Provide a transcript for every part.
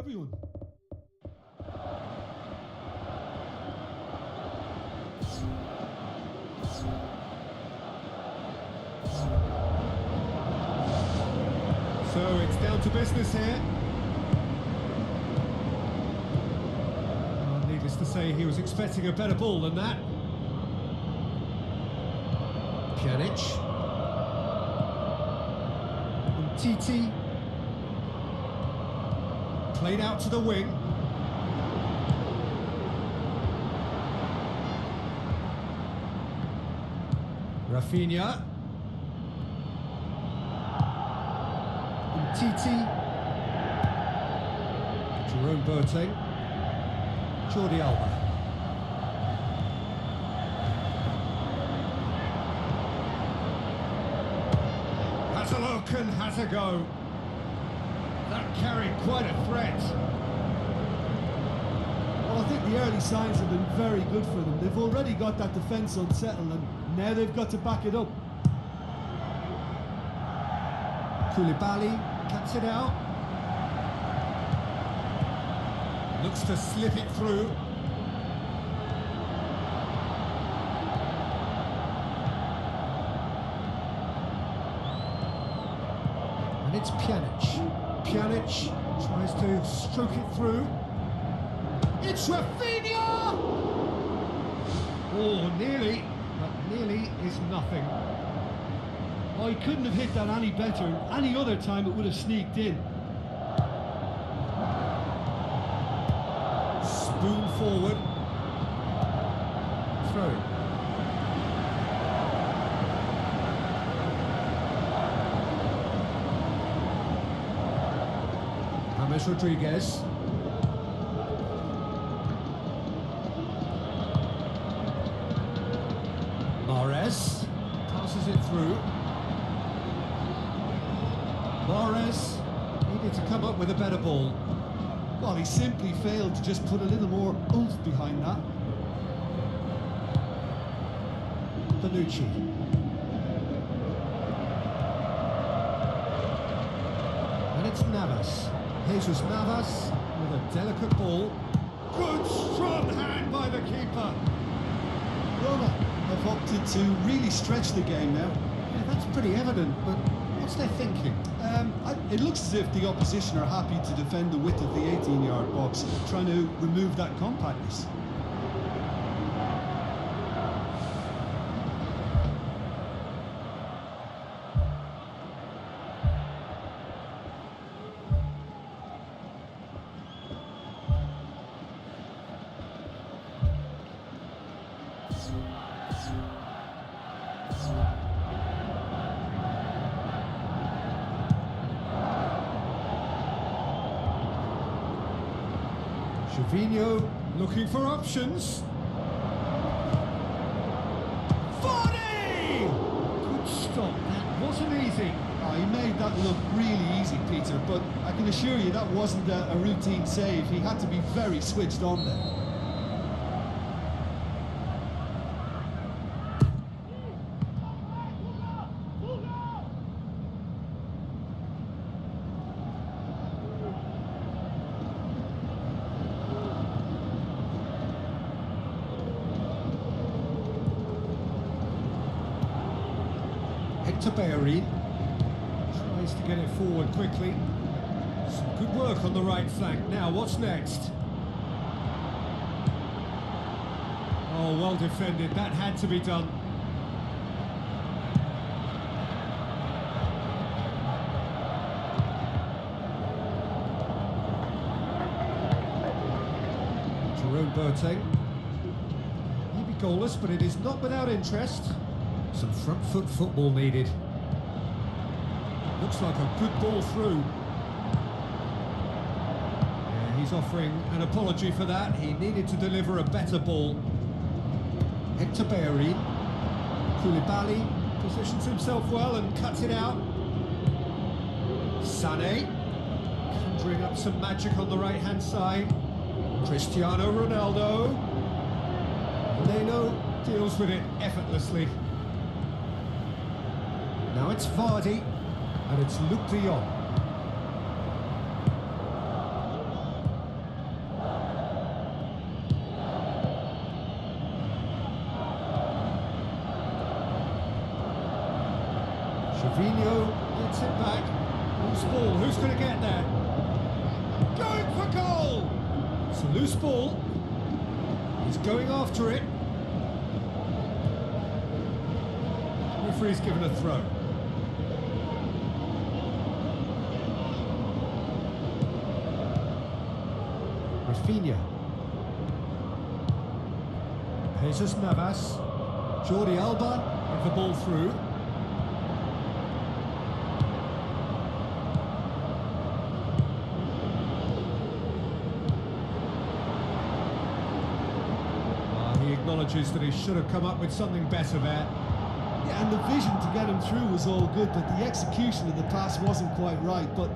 everyone. So it's down to business here. Well, needless to say, he was expecting a better ball than that. Pjanic. Titi. Played out to the wing. Rafinha. Titi. Jerome Boateng. Jordi Alba. Has a look and has a go. That carried quite a threat. Well, I think the early signs have been very good for them. They've already got that defence unsettled and now they've got to back it up. Koulibaly cuts it out. Looks to slip it through. And it's Pjanic. Pjanic tries to stroke it through. It's Rafinha! Oh, nearly, but nearly is nothing. Oh, he couldn't have hit that any better. Any other time it would have sneaked in. Spoon forward. Throw. James Rodriguez. Mahrez passes it through. Mahrez needed to come up with a better ball. Well, he simply failed to just put a little more oomph behind that. Bonucci. And it's Navas. Jesus Navas with a delicate ball. Good strong hand by the keeper. Roma have opted to really stretch the game now. Yeah, that's pretty evident, but what's their thinking? It looks as if the opposition are happy to defend the width of the 18-yard box, trying to remove that compactness. Gervinho looking for options. 40! Good stop, that wasn't easy. Oh, he made that look really easy, Peter, but I can assure you that wasn't a routine save. He had to be very switched on there. Bellerin tries to get it forward quickly. Some good work on the right flank. Now, what's next? Oh, well defended. That had to be done. Jerome Boateng. He'd be goalless, but it is not without interest. Some front foot football needed. Looks like a good ball through. Yeah, he's offering an apology for that. He needed to deliver a better ball. Hector Bellerin. Koulibaly positions himself well and cuts it out. Sané conjuring up some magic on the right-hand side. Cristiano Ronaldo. Leno deals with it effortlessly. Now it's Vardy, and it's Luke de Jong. Fabinho gets it back. Loose ball, who's going to get there? Going for goal! It's a loose ball. He's going after it. Referee's given a throw. Rafinha. Jesus Navas. Jordi Alba with the ball through. He acknowledges that he should have come up with something better there. Yeah, and the vision to get him through was all good, but the execution of the pass wasn't quite right. But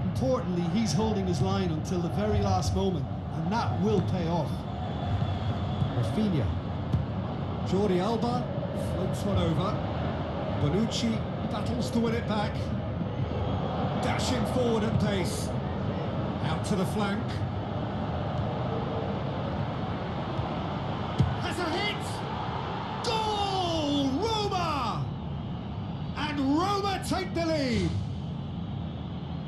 importantly, he's holding his line until the very last moment, and that will pay off. Rafinha. Jordi Alba floats one over. Bonucci battles to win it back. Dashing forward at pace. Out to the flank. Has a hit! Goal! Roma! And Roma take the lead!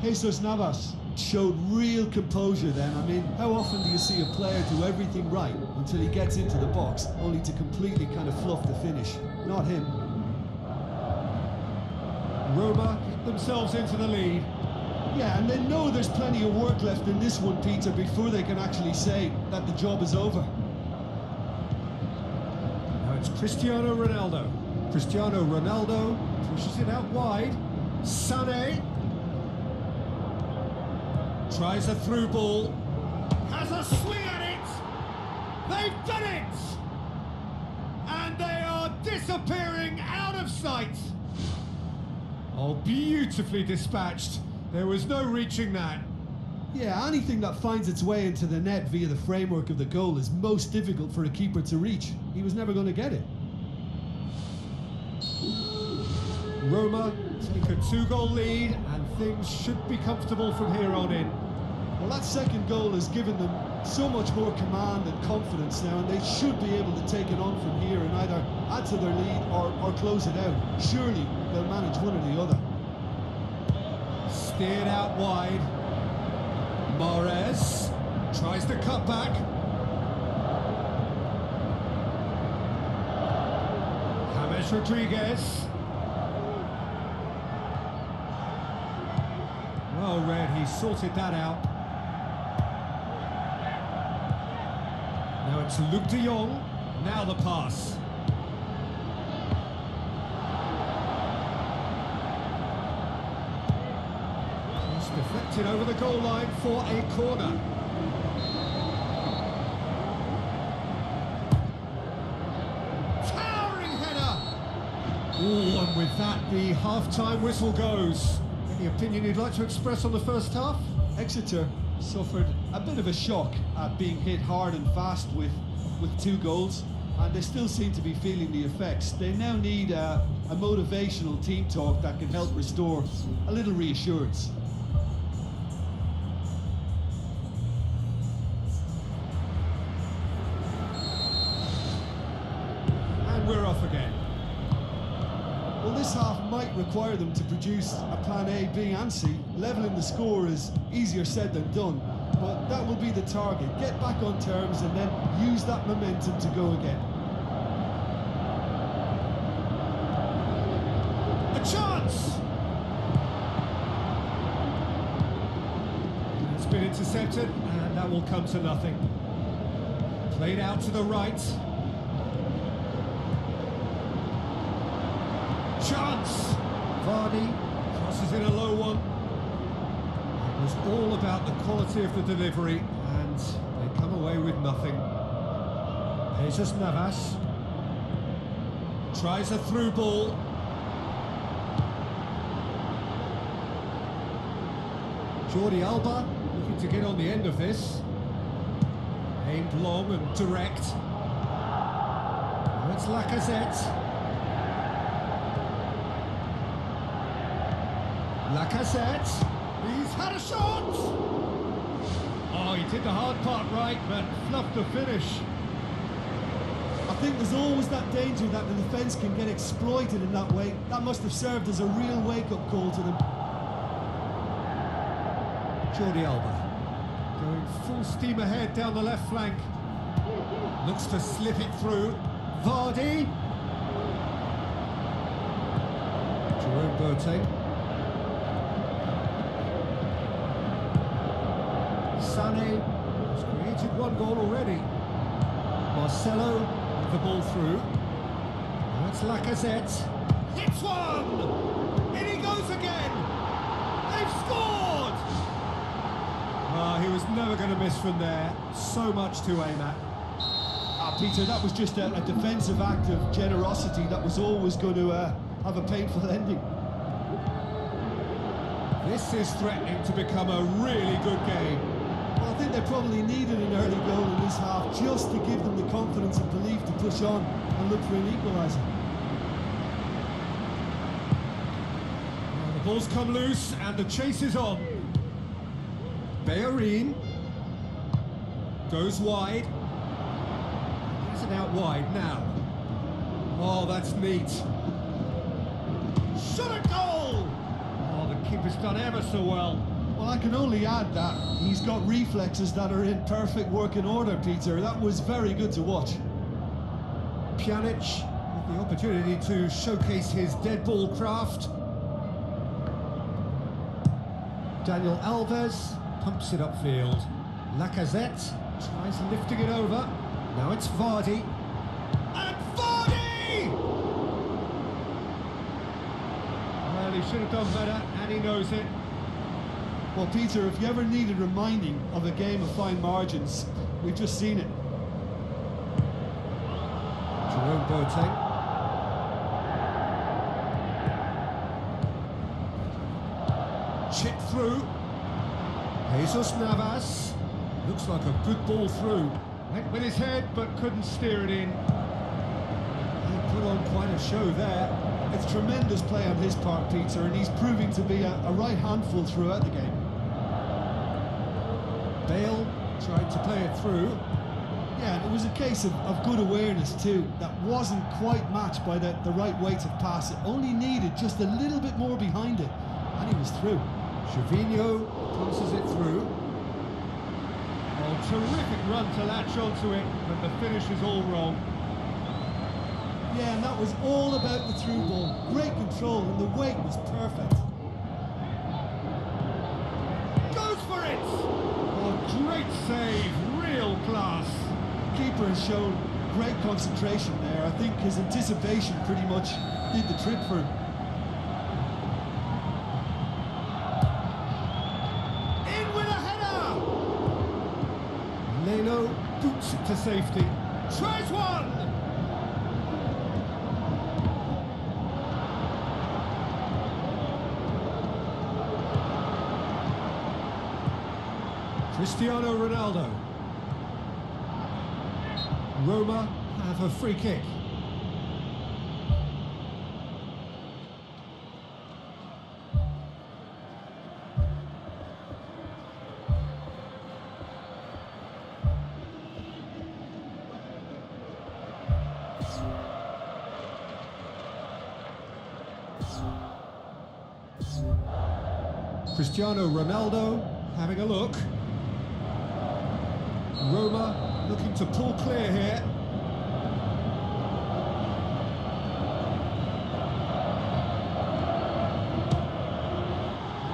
Jesus Navas showed real composure then. I mean, how often do you see a player do everything right until he gets into the box, only to completely kind of fluff the finish? Not him. Roma get themselves into the lead. Yeah, and they know there's plenty of work left in this one, Peter, before they can actually say that the job is over. Now it's Cristiano Ronaldo. Cristiano Ronaldo pushes it out wide. Sané tries a through ball. Has a swing at it. They've done it. And they are disappearing out of sight. Oh, beautifully dispatched. There was no reaching that. Yeah, anything that finds its way into the net via the framework of the goal is most difficult for a keeper to reach. He was never going to get it. Roma take a 2-goal lead, and things should be comfortable from here on in. Well, that second goal has given them so much more command and confidence now, and they should be able to take it on from here and either add to their lead or close it out. Surely they'll manage one or the other. Steered out wide. Mahrez tries to cut back. James Rodriguez. Well read, he sorted that out. Now it's Luke de Jong. Now the pass. It's deflected over the goal line for a corner. Towering header! Ooh, and with that, the half-time whistle goes. Any opinion you'd like to express on the first half? Exeter suffered a bit of a shock at being hit hard and fast with 2 goals, and they still seem to be feeling the effects. They now need a motivational team talk that can help restore a little reassurance. And we're off again. Well, this half might require them to produce a plan A, B and C. Levelling the score is easier said than done, but that will be the target. Get back on terms and then use that momentum to go again. A chance! It's been intercepted, and that will come to nothing. Played out to the right. Chance! Vardy crosses in a low one. It was all about the quality of the delivery, and they come away with nothing. Jesus Navas tries a through ball. Jordi Alba looking to get on the end of this. Aimed long and direct. Now it's Lacazette. Lacazette, he's had a shot! Oh, he did the hard part right, but fluffed the finish. A think there's always that danger that the defence can get exploited in that way. That must have served as a real wake-up call to them. Jordi Alba going full steam ahead down the left flank. Looks to slip it through. Vardy. Jerome Boateng. Sané has created one goal already. Marcelo with the ball through. That's Lacazette. Hits one! In he goes again! They've scored! Ah, he was never going to miss from there. So much to aim at. Peter, that was just a defensive act of generosity that was always going to have a painful ending. This is threatening to become a really good game. Well, I think they probably needed an early goal in this half just to give them the confidence and belief to push on and look for an equaliser. Well, the ball's come loose and the chase is on. Bellerin goes wide. Has it out wide now. Oh, that's neat. Shot a goal! Oh, the keeper's done ever so well. Well, I can only add that he's got reflexes that are in perfect working order, Peter. That was very good to watch. Pjanic with the opportunity to showcase his dead ball craft. Daniel Alves pumps it upfield. Lacazette tries lifting it over. Now it's Vardy. And Vardy! Well, he should have done better, and he knows it. Well, Peter, if you ever needed reminding of a game of fine margins, we've just seen it. Jerome Boateng. Chip through. Jesus Navas. Looks like a good ball through. Went with his head, but couldn't steer it in. He put on quite a show there. It's tremendous play on his part, Peter, and he's proving to be a right handful throughout the game. Bale tried to play it through. Yeah, and it was a case of good awareness too. That wasn't quite matched by the right weight of pass. It only needed just a little bit more behind it, and he was through. Gervinho passes it through. Oh, terrific run to latch onto it, but the finish is all wrong. Yeah, and that was all about the through ball. Great control, and the weight was perfect. Goes for it! Oh, great save, real class. The keeper has shown great concentration there. I think his anticipation pretty much did the trick for him. In with a header! Leno boots it to safety. Tries one! Cristiano Ronaldo. Roma have a free kick. Cristiano Ronaldo having a look. Roma looking to pull clear here.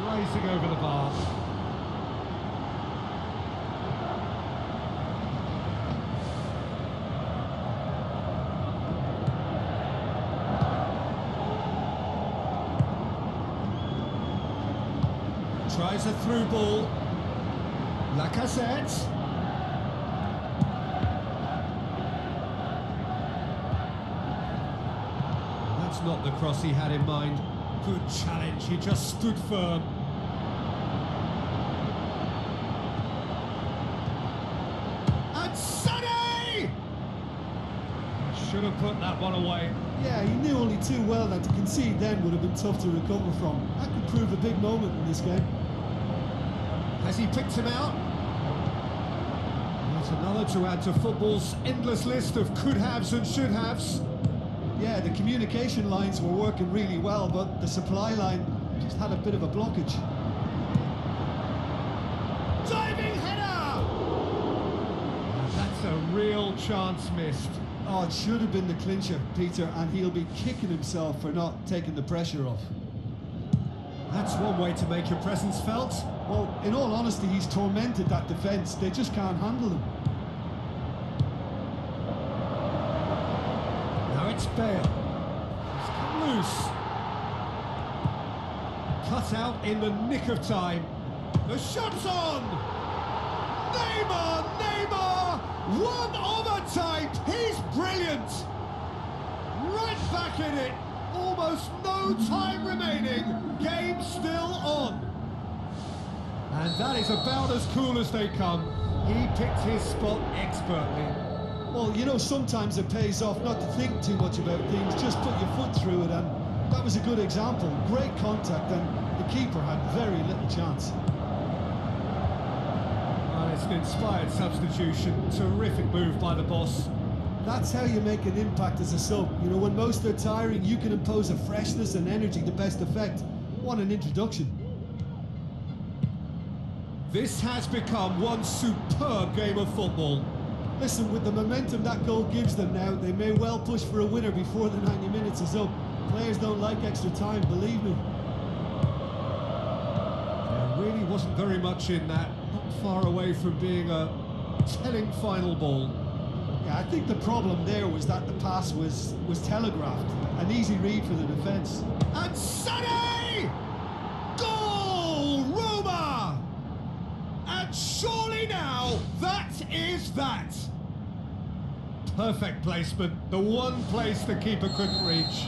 Rising over the bar. Tries a through ball. Lacazette. That's not the cross he had in mind. Good challenge, he just stood firm. And Sané! Should have put that one away. Yeah, he knew only too well that to concede then would have been tough to recover from. That could prove a big moment in this game. Has he picked him out? It's another to add to football's endless list of could-haves and should-haves. Yeah, the communication lines were working really well, but the supply line just had a bit of a blockage. Diving header! And that's a real chance missed. Oh, it should have been the clincher, Peter, and he'll be kicking himself for not taking the pressure off. That's one way to make your presence felt. Well, in all honesty, he's tormented that defence. They just can't handle him. Now it's Bale. He's come loose. Cut out in the nick of time. The shot's on! Neymar! Neymar! One of a type! He's brilliant! Right back in it! Almost no time remaining. Game still on. And that is about as cool as they come. He picked his spot expertly. Well, you know, sometimes it pays off not to think too much about things, just put your foot through it, and that was a good example. Great contact, and the keeper had very little chance. Well, it's an inspired substitution. Terrific move by the boss. That's how you make an impact as a sub. You know, when most are tiring, you can impose a freshness and energy to best effect. What an introduction. This has become one superb game of football. Listen, with the momentum that goal gives them now, they may well push for a winner before the 90 minutes is up. Players don't like extra time, believe me. There really wasn't very much in that. Not far away from being a telling final ball. Yeah, I think the problem there was that the pass was telegraphed. An easy read for the defence. And Sané! Goal! Roma! And surely now, that is that. Perfect placement. The one place the keeper couldn't reach.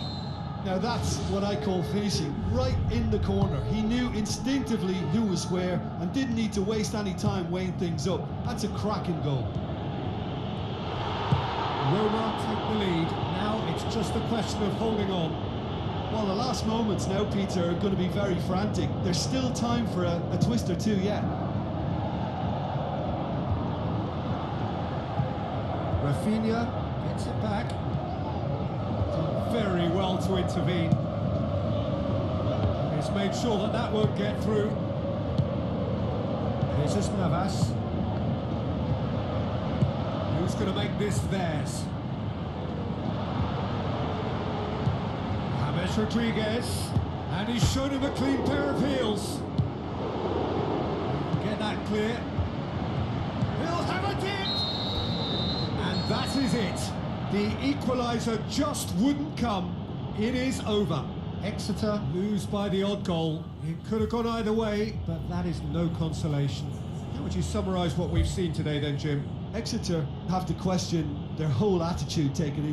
Now that's what I call finishing. Right in the corner. He knew instinctively who was where and didn't need to waste any time weighing things up. That's a cracking goal. Roma take the lead. Now it's just a question of holding on. Well, the last moments now, Peter, are going to be very frantic. There's still time for a twist or two yet. Rafinha gets it back. Done very well to intervene. He's made sure that that won't get through. Jesus Navas. Who's going to make this theirs? James Rodriguez. And he's shown him a clean pair of heels. Get that clear. He'll have a dip! And that is it. The equaliser just wouldn't come. It is over. Exeter lose by the odd goal. It could have gone either way, but that is no consolation. How would you summarise what we've seen today then, Jim? Exeter have to question their whole attitude taken in.